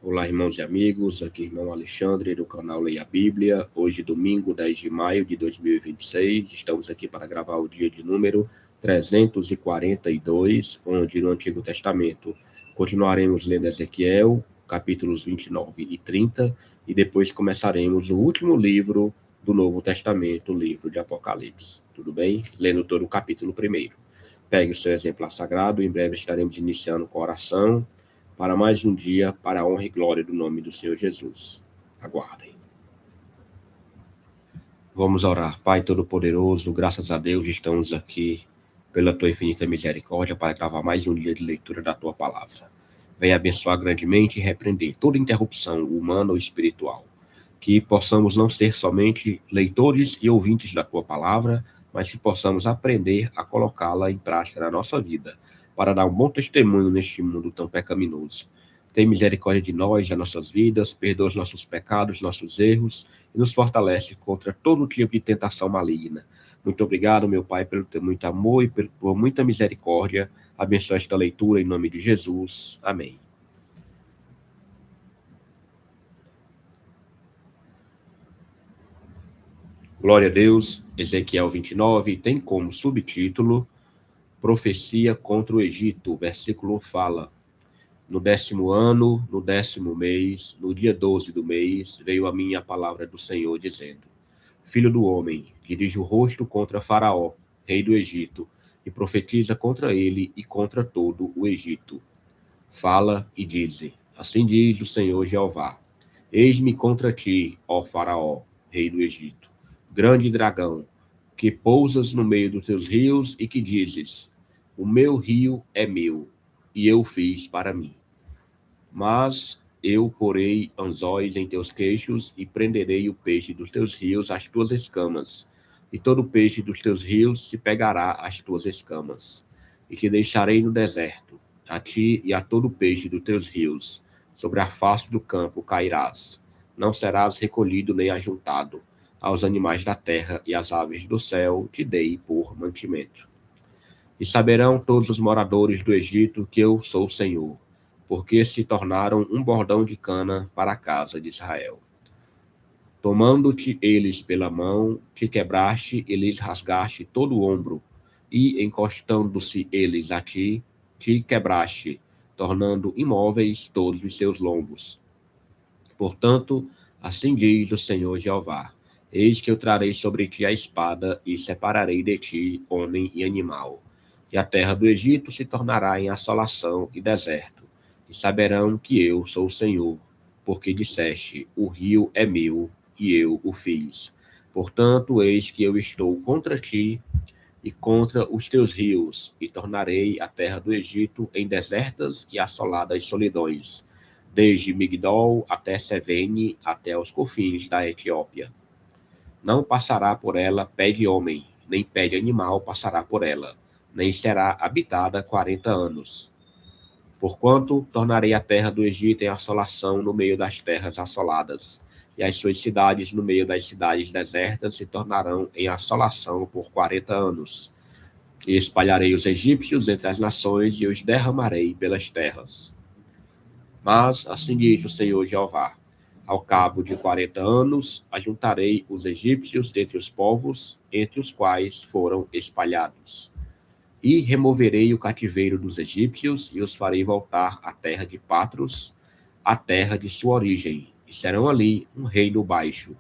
Olá, irmãos e amigos, aqui irmão Alexandre do canal Leia a Bíblia. Hoje, domingo, 10 de maio de 2026, estamos aqui para gravar o dia de número 342, onde no Antigo Testamento continuaremos lendo Ezequiel, capítulos 29 e 30, e depois começaremos o último livro do Novo Testamento, o livro de Apocalipse. Tudo bem? Lendo todo o capítulo primeiro. Pegue o seu exemplar sagrado, em breve estaremos iniciando com a oração para mais um dia, para a honra e glória do nome do Senhor Jesus. Aguardem. Vamos orar. Pai Todo-Poderoso, graças a Deus estamos aqui pela Tua infinita misericórdia para gravar mais um dia de leitura da Tua palavra. Venha abençoar grandemente e repreender toda interrupção humana ou espiritual. Que possamos não ser somente leitores e ouvintes da Tua palavra, mas que possamos aprender a colocá-la em prática na nossa vida, para dar um bom testemunho neste mundo tão pecaminoso. Tem misericórdia de nós, das nossas vidas, perdoa os nossos pecados, nossos erros, e nos fortalece contra todo tipo de tentação maligna. Muito obrigado, meu Pai, pelo teu muito amor e por muita misericórdia. Abençoa esta leitura em nome de Jesus. Amém. Glória a Deus. Ezequiel 29 tem como subtítulo Profecia contra o Egito. O versículo fala: no 10º ano, no 10º mês, no dia 12 do mês, veio a minha palavra do Senhor, dizendo: Filho do homem, dirige o rosto contra Faraó, rei do Egito, e profetiza contra ele e contra todo o Egito. Fala e dize: assim diz o Senhor Jeová: eis-me contra ti, ó Faraó, rei do Egito, grande dragão, que pousas no meio dos teus rios e que dizes: o meu rio é meu, e eu o fiz para mim. Mas eu porei anzóis em teus queixos e prenderei o peixe dos teus rios às tuas escamas, e todo peixe dos teus rios se pegará às tuas escamas. E te deixarei no deserto, a ti e a todo peixe dos teus rios, sobre a face do campo cairás. Não serás recolhido nem ajuntado. Aos animais da terra e às aves do céu te dei por mantimento. E saberão todos os moradores do Egito que eu sou o Senhor, porque se tornaram um bordão de cana para a casa de Israel. Tomando-te eles pela mão, te quebraste e lhes rasgaste todo o ombro, e encostando-se eles a ti, te quebraste, tornando imóveis todos os seus lombos. Portanto, assim diz o Senhor Jeová: eis que eu trarei sobre ti a espada, e separarei de ti homem e animal. E a terra do Egito se tornará em assolação e deserto, e saberão que eu sou o Senhor, porque disseste: o rio é meu, e eu o fiz. Portanto, eis que eu estou contra ti e contra os teus rios, e tornarei a terra do Egito em desertas e assoladas solidões, desde Migdol até Sevene, até os confins da Etiópia. Não passará por ela pé de homem, nem pé de animal passará por ela, nem será habitada 40 anos. Porquanto tornarei a terra do Egito em assolação no meio das terras assoladas, e as suas cidades no meio das cidades desertas se tornarão em assolação por 40 anos. E espalharei os egípcios entre as nações e os derramarei pelas terras. Mas, assim diz o Senhor Jeová: ao cabo de 40 anos, ajuntarei os egípcios dentre os povos, entre os quais foram espalhados. E removerei o cativeiro dos egípcios, e os farei voltar à terra de Patros, à terra de sua origem, e serão ali um reino baixo.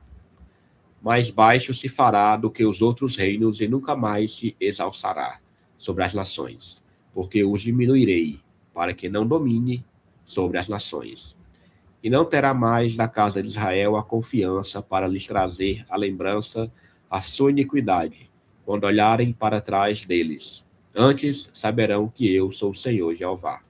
Mais baixo se fará do que os outros reinos, e nunca mais se exalçará sobre as nações, porque os diminuirei, para que não domine sobre as nações. E não terá mais da casa de Israel a confiança para lhes trazer a lembrança a sua iniquidade, quando olharem para trás deles. Antes saberão que eu sou o Senhor Jeová.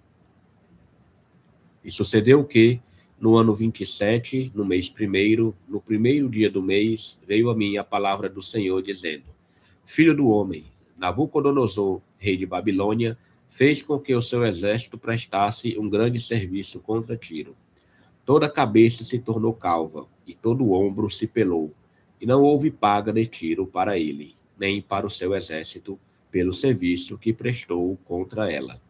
E sucedeu que, no ano 27, no mês primeiro, no primeiro dia do mês, veio a mim a palavra do Senhor, dizendo: Filho do homem, Nabucodonosor, rei de Babilônia, fez com que o seu exército prestasse um grande serviço contra Tiro. Toda a cabeça se tornou calva, e todo o ombro se pelou, e não houve paga de Tiro para ele, nem para o seu exército, pelo serviço que prestou contra ela.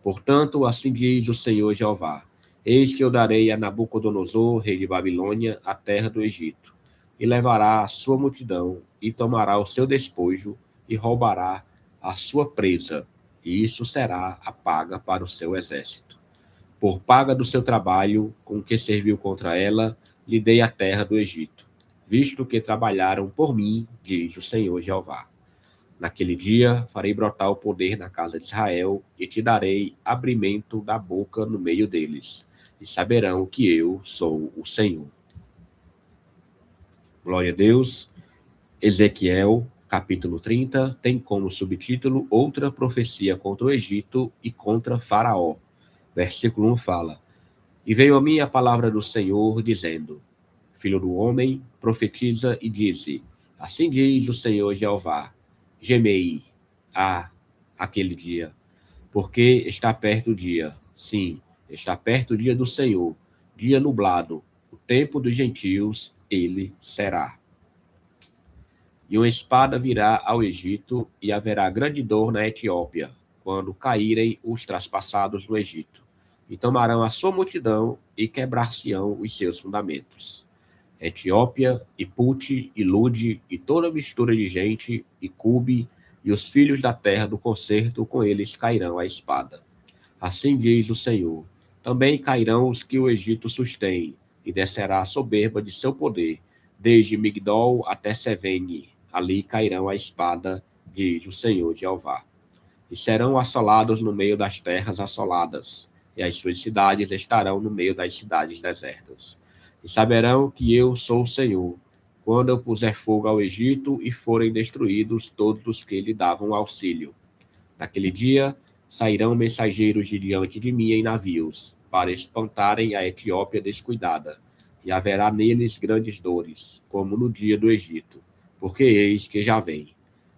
Portanto, assim diz o Senhor Jeová: Eis que eu darei a Nabucodonosor, rei de Babilônia, a terra do Egito, e levará a sua multidão, e tomará o seu despojo, e roubará a sua presa, e isso será a paga para o seu exército. Por paga do seu trabalho, com que serviu contra ela, lhe dei a terra do Egito, visto que trabalharam por mim, diz o Senhor Jeová. Naquele dia farei brotar o poder na casa de Israel, e te darei abrimento da boca no meio deles, e saberão que eu sou o Senhor. Glória a Deus. Ezequiel, capítulo 30, tem como subtítulo outra profecia contra o Egito e contra Faraó. Versículo 1 fala: E veio a mim a palavra do Senhor, dizendo: Filho do homem, profetiza e dize: Assim diz o Senhor Jeová: Gemei, aquele dia, porque está perto o dia, sim, está perto o dia do Senhor, dia nublado, o tempo dos gentios, ele será. E uma espada virá ao Egito, e haverá grande dor na Etiópia, quando caírem os traspassados no Egito, e tomarão a sua multidão, e quebrar-se-ão os seus fundamentos. Etiópia, e Pute, e Lude, e toda mistura de gente, e Cube, e os filhos da terra do concerto, com eles cairão a espada. Assim diz o Senhor: também cairão os que o Egito sustém, e descerá a soberba de seu poder, desde Migdol até Sevene. Ali cairão a espada, diz o Senhor Jeová. E serão assolados no meio das terras assoladas, e as suas cidades estarão no meio das cidades desertas. E saberão que eu sou o Senhor, quando eu puser fogo ao Egito e forem destruídos todos os que lhe davam auxílio. Naquele dia sairão mensageiros de diante de mim em navios, para espantarem a Etiópia descuidada, e haverá neles grandes dores, como no dia do Egito, porque eis que já vem.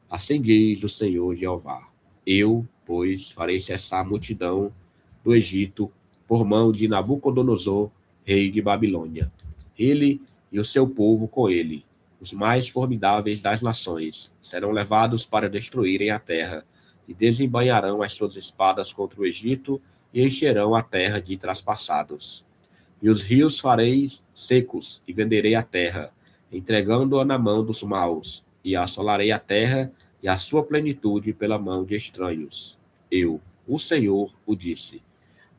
Assim diz o Senhor Jeová: eu, pois, farei cessar a multidão do Egito por mão de Nabucodonosor, rei de Babilônia. Ele e o seu povo com ele, os mais formidáveis das nações, serão levados para destruírem a terra, e desembainharão as suas espadas contra o Egito, e encherão a terra de traspassados. E os rios farei secos, e venderei a terra, entregando-a na mão dos maus, e assolarei a terra e a sua plenitude pela mão de estranhos. Eu, o Senhor, o disse.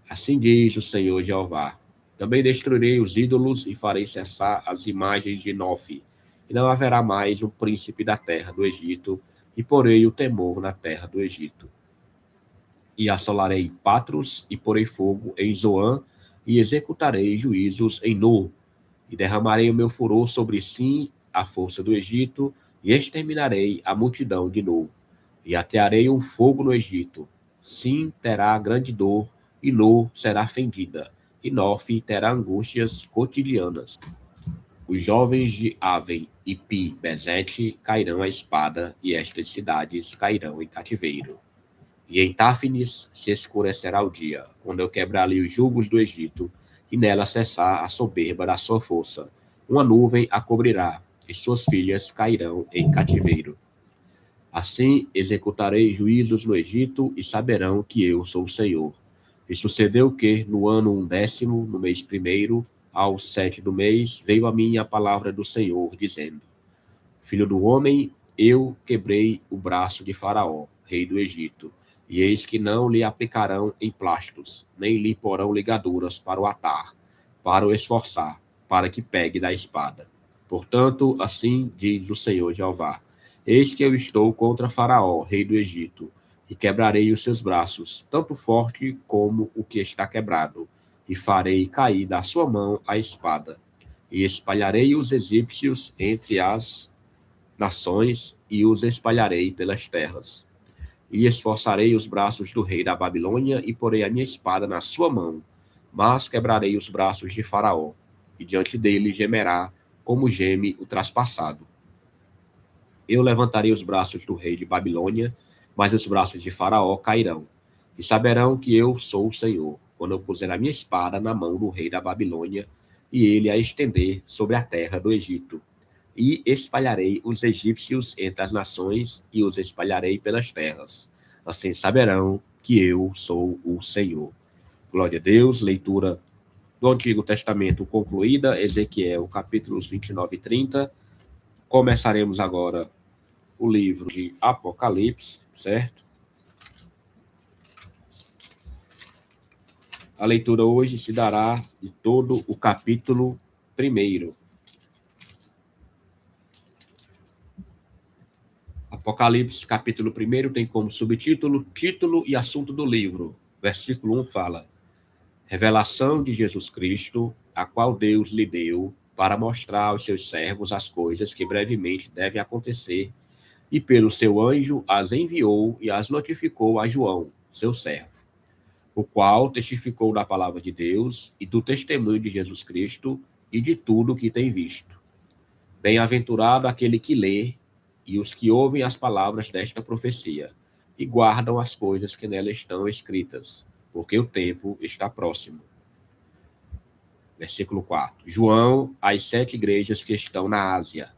Assim diz o Senhor Jeová: também destruirei os ídolos e farei cessar as imagens de Nofe, e não haverá mais um príncipe da terra do Egito, e porei o temor na terra do Egito. E assolarei Patros, e porei fogo em Zoã, e executarei juízos em Nu, e derramarei o meu furor sobre si, a força do Egito, e exterminarei a multidão de Nu. E atearei um fogo no Egito. Sim, terá grande dor, e Nu será fendida, e Nofe terá angústias cotidianas. Os jovens de Aven e Pi-Besete cairão à espada, e estas cidades cairão em cativeiro. E em Táfnis se escurecerá o dia, quando eu quebrar-lhe os jugos do Egito, e nela cessar a soberba da sua força. Uma nuvem a cobrirá, e suas filhas cairão em cativeiro. Assim executarei juízos no Egito, e saberão que eu sou o Senhor. E sucedeu que, no ano 10º, no mês 1º, ao 7 do mês, veio a mim a palavra do Senhor, dizendo: Filho do homem, eu quebrei o braço de Faraó, rei do Egito, e eis que não lhe aplicarão emplastos, nem lhe porão ligaduras para o atar, para o esforçar, para que pegue da espada. Portanto, assim diz o Senhor Jeová: eis que eu estou contra Faraó, rei do Egito, e quebrarei os seus braços, tanto forte como o que está quebrado, e farei cair da sua mão a espada, e espalharei os egípcios entre as nações, e os espalharei pelas terras. E esforçarei os braços do rei da Babilônia, e porei a minha espada na sua mão, mas quebrarei os braços de Faraó, e diante dele gemerá, como geme o traspassado. Eu levantarei os braços do rei de Babilônia, mas os braços de Faraó cairão, e saberão que eu sou o Senhor, quando eu puser a minha espada na mão do rei da Babilônia, e ele a estender sobre a terra do Egito. E espalharei os egípcios entre as nações, e os espalharei pelas terras. Assim saberão que eu sou o Senhor. Glória a Deus, leitura do Antigo Testamento concluída, Ezequiel, capítulos 29 e 30. Começaremos agora o livro de Apocalipse, certo? A leitura hoje se dará de todo o capítulo 1. Apocalipse, capítulo 1, tem como subtítulo, título e assunto do livro. Versículo 1 fala: Revelação de Jesus Cristo, a qual Deus lhe deu para mostrar aos seus servos as coisas que brevemente devem acontecer, e pelo seu anjo as enviou e as notificou a João, seu servo, o qual testificou da palavra de Deus e do testemunho de Jesus Cristo e de tudo o que tem visto. Bem-aventurado aquele que lê e os que ouvem as palavras desta profecia e guardam as coisas que nela estão escritas, porque o tempo está próximo. Versículo 4. João, às 7 igrejas que estão na Ásia,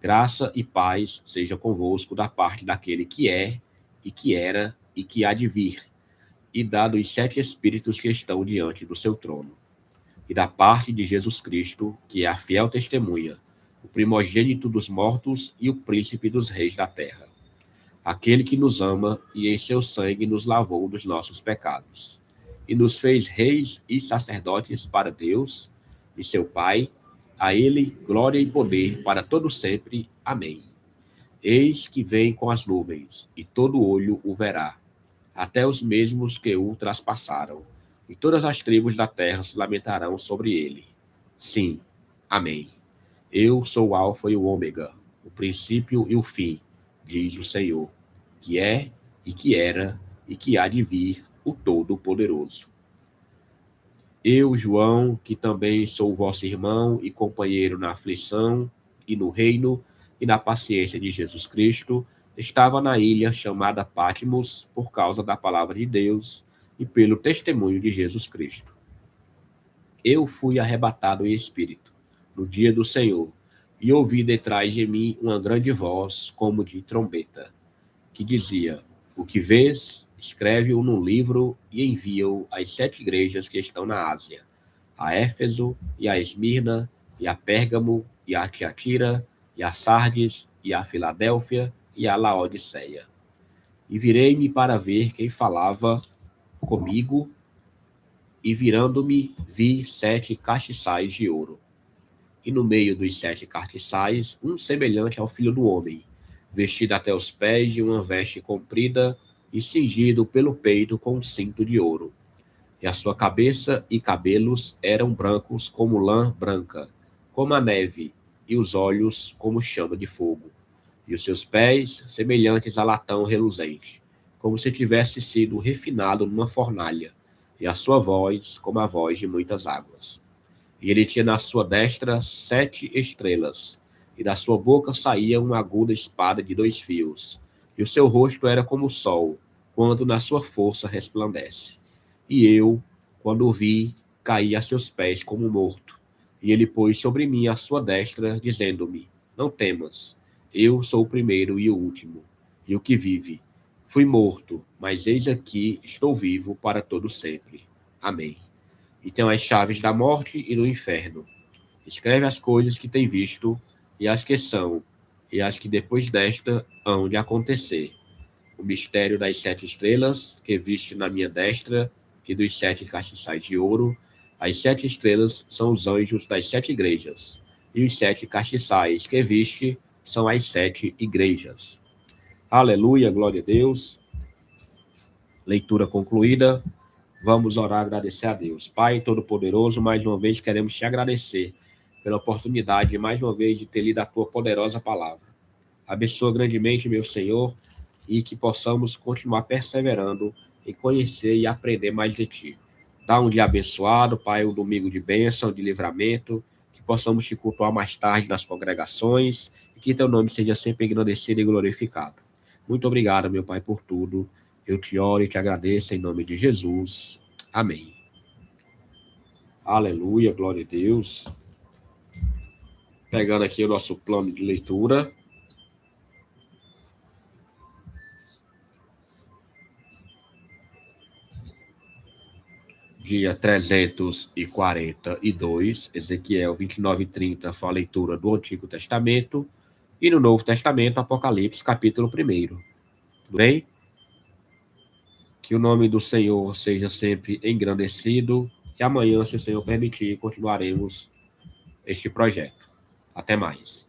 graça e paz seja convosco da parte daquele que é, e que era, e que há de vir, e da dos 7 espíritos que estão diante do seu trono, e da parte de Jesus Cristo, que é a fiel testemunha, o primogênito dos mortos e o príncipe dos reis da terra, aquele que nos ama e em seu sangue nos lavou dos nossos pecados, e nos fez reis e sacerdotes para Deus e seu Pai, a ele glória e poder para todo sempre. Amém. Eis que vem com as nuvens, e todo olho o verá, até os mesmos que o traspassaram, e todas as tribos da terra se lamentarão sobre ele. Sim, amém. Eu sou o Alfa e o Ômega, o princípio e o fim, diz o Senhor, que é, e que era, e que há de vir, o Todo-Poderoso. Eu, João, que também sou vosso irmão e companheiro na aflição e no reino e na paciência de Jesus Cristo, estava na ilha chamada Patmos por causa da palavra de Deus e pelo testemunho de Jesus Cristo. Eu fui arrebatado em espírito no dia do Senhor e ouvi detrás de mim uma grande voz, como de trombeta, que dizia: O que vês, escreve-o num livro e envia-o às 7 igrejas que estão na Ásia, a Éfeso, e a Esmirna, e a Pérgamo, e a Tiatira, e a Sardes, e a Filadélfia, e a Laodiceia. E virei-me para ver quem falava comigo, e virando-me, vi 7 castiçais de ouro. E no meio dos 7 castiçais, um semelhante ao filho do homem, vestido até os pés de uma veste comprida e cingido pelo peito com um cinto de ouro. E a sua cabeça e cabelos eram brancos como lã branca, como a neve, e os olhos como chama de fogo. E os seus pés semelhantes a latão reluzente, como se tivesse sido refinado numa fornalha, e a sua voz como a voz de muitas águas. E ele tinha na sua destra 7 estrelas, e da sua boca saía uma aguda espada de 2 fios, e o seu rosto era como o sol, quando na sua força resplandece. E eu, quando o vi, caí a seus pés como morto. E ele pôs sobre mim a sua destra, dizendo-me: Não temas, eu sou o primeiro e o último, e o que vive. Fui morto, mas eis aqui estou vivo para todo sempre. Amém. E tem as chaves da morte e do inferno. Escreve as coisas que tem visto, e as que são, e as que depois desta hão de acontecer. O mistério das 7 estrelas, que viste na minha destra, e dos 7 castiçais de ouro. As 7 estrelas são os anjos das 7 igrejas, e os 7 castiçais que viste são as 7 igrejas. Aleluia, glória a Deus. Leitura concluída. Vamos orar e agradecer a Deus. Pai Todo-Poderoso, mais uma vez queremos te agradecer pela oportunidade, mais uma vez, de ter lido a tua poderosa palavra. Abençoa grandemente, meu Senhor, e que possamos continuar perseverando em conhecer e aprender mais de ti. Dá um dia abençoado, Pai, um domingo de bênção, de livramento, que possamos te cultuar mais tarde nas congregações e que teu nome seja sempre engrandecido e glorificado. Muito obrigado, meu Pai, por tudo. Eu te oro e te agradeço em nome de Jesus. Amém. Aleluia, glória a Deus. Pegando aqui o nosso plano de leitura. dia 342, Ezequiel 29:30, foi a leitura do Antigo Testamento, e no Novo Testamento, Apocalipse, capítulo 1. Tudo bem? Que o nome do Senhor seja sempre engrandecido, e amanhã, se o Senhor permitir, continuaremos este projeto. Até mais.